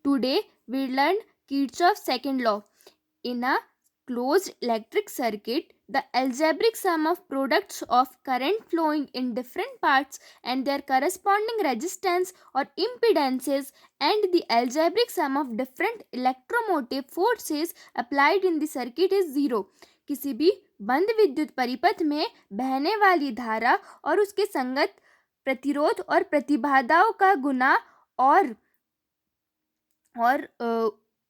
Today we learned Kirchhoff's second law. In a closed electric circuit, the algebraic sum of products of current flowing in different parts and their corresponding resistance or impedances and the algebraic sum of different electromotive forces applied in the circuit is zero. किसी भी बंद विद्युत परिपथ में बहने वाली धारा और उसके संगत प्रतिरोध और प्रतिबाधाओं का गुना और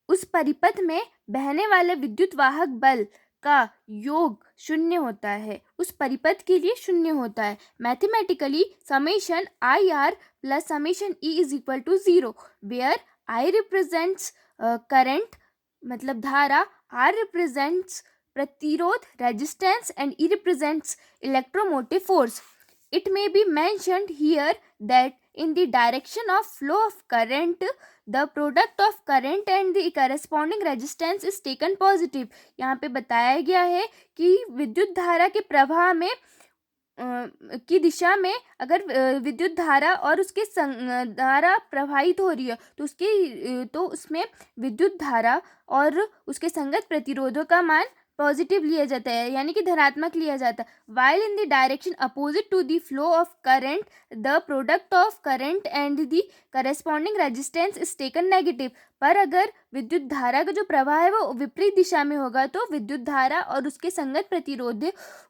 उस परिपथ में बहने वाले विद्युत वाहक बल का योग शून्य होता है, उस परिपथ के लिए शून्य होता है. Mathematically summation I R plus summation E is equal to zero, where I represents current मतलब धारा, आर रिप्रेजेंट्स प्रतिरोध resistance and E represents electromotive force. It may be mentioned here that in the direction of flow of current, the product of current and the corresponding resistance is taken positive. यहाँ पे बताया गया है कि विद्युत धारा के प्रवाह में की दिशा में अगर विद्युत धारा और उसके धारा प्रवाहित हो रही है तो उसमें विद्युत धारा और उसके संगत प्रतिरोधों का मान पॉजिटिव लिया जाता है, यानी कि धनात्मक लिया जाता है. While in the direction opposite to the flow of current, the product of current and the corresponding resistance is taken negative. पर अगर विद्युत धारा का जो प्रवाह है वो विपरीत दिशा में होगा तो विद्युत धारा और उसके संगत प्रतिरोध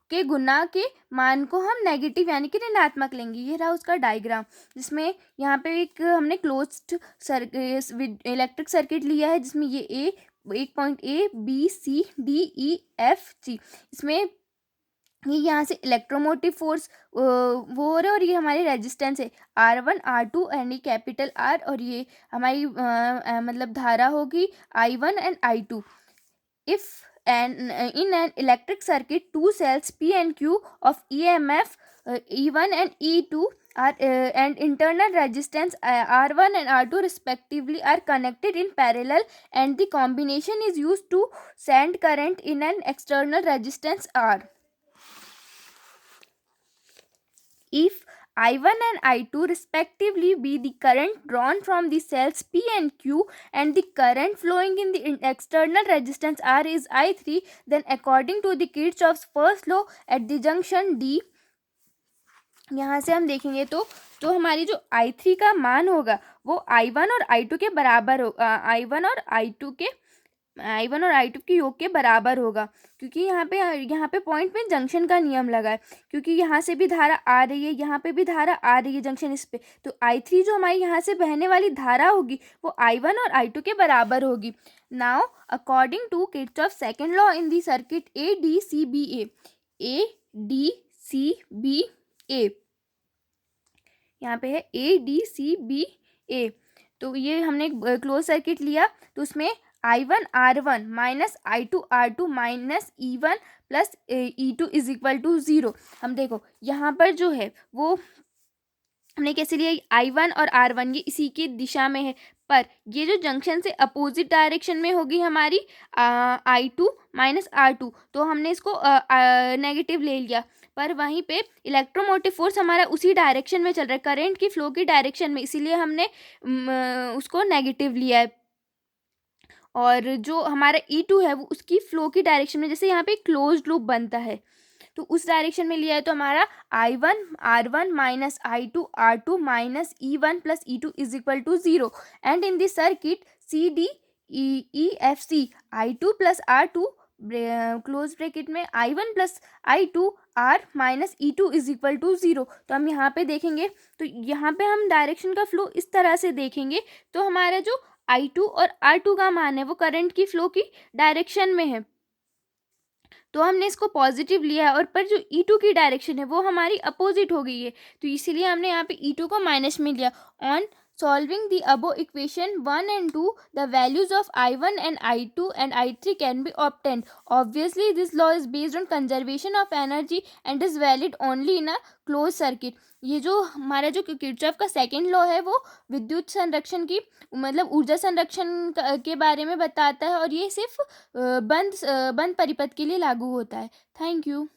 के गुना के मान को हम नेगेटिव यानी कि ऋणात्मक लेंगे. ये रहा उसका डायग्राम, जिसमें यहाँ पे एक हमने क्लोज्ड इलेक्ट्रिक सर्किट लिया है जिसमें ये एक point A B C D E F G, इसमें ये यहाँ से इलेक्ट्रोमोटिव फोर्स वो हो रहा है और ये हमारी रेजिस्टेंस है R1 R2 एंड ये कैपिटल R और ये हमारी मतलब धारा होगी I1 and I2. If in an electric circuit, two cells P and Q of EMF E1 and E2 are and internal resistance R1 and R2 respectively are connected in parallel, and the combination is used to send current in an external resistance R. If I1 and I2 respectively be the current drawn from the cells P and Q and the current flowing in the external resistance R is I3, then according to the Kirchhoff's first law at the junction D, यहाँ से हम देखेंगे तो हमारी जो I3 का मान होगा वो I1 और I2 के बराबर होगा, I1 और I2 के योग के बराबर होगा, क्योंकि यहाँ पे पॉइंट में जंक्शन का नियम लगा है, क्योंकि यहाँ से भी धारा आ रही है, यहाँ पे भी धारा आ रही है जंक्शन इस पे, तो I3 जो हमारी यहाँ से बहने वाली धारा होगी वो I1 और I2 के बराबर होगी. Now according to Kirchhoff second law in the circuit ADCBA, यहाँ पे है ADCBA, तो ये हमने एक क्लोज सर्किट लिया तो उसमें I1 R1 minus I2 R2 minus E1 plus E2 is equal to zero. हम देखो यहाँ पर जो है वो हमने कैसे लिया, I1 और R1 ये इसी की दिशा में है, पर ये जो जंक्शन से अपोजिट डायरेक्शन में होगी हमारी I2 माइनस R2, तो हमने इसको नेगेटिव ले लिया. पर वहीं पे इलेक्ट्रोमोटिव फोर्स हमारा उसी डायरेक्शन में चल रहा है, करंट की फ्लो की डायरेक्शन में, इसीलिए हमने उसको नेगेटिव लिया है. और जो हमारा E2 है वो उसकी फ्लो की डायरेक्शन में, जैसे यहाँ पे क्लोज्ड लूप बनता है तो उस डायरेक्शन में लिया है, तो हमारा I1 R1 minus I2 R2 minus E1 plus E2 is equal to zero. And in this circuit CDEFC I2 plus R2 close bracket में I1 plus I2 R minus E2 is equal to zero. तो हम यहाँ पे देखेंगे तो यहाँ पे हम डायरेक्शन का फ्लो इस तरह से देखेंगे, तो हमारा जो I2 और R2 का मान है वो करंट की फ्लो की डायरेक्शन में है, तो हमने इसको पॉजिटिव लिया है, और पर जो E2 की डायरेक्शन है वो हमारी अपोजिट हो गई है, तो इसीलिए हमने यहाँ पे E2 को माइनस में लिया. On solving the above equation 1 and 2, the values of I1 and I2 and I3 can be obtained. Obviously this law is based on conservation of energy and is valid only in a closed circuit. ये जो हमारा जो Kirchhoff का second law है वो विद्युत संरक्षण की मतलब ऊर्जा संरक्षण के बारे में बताता है, और ये सिर्फ बंद परिपथ के लिए लागू होता है. Thank you.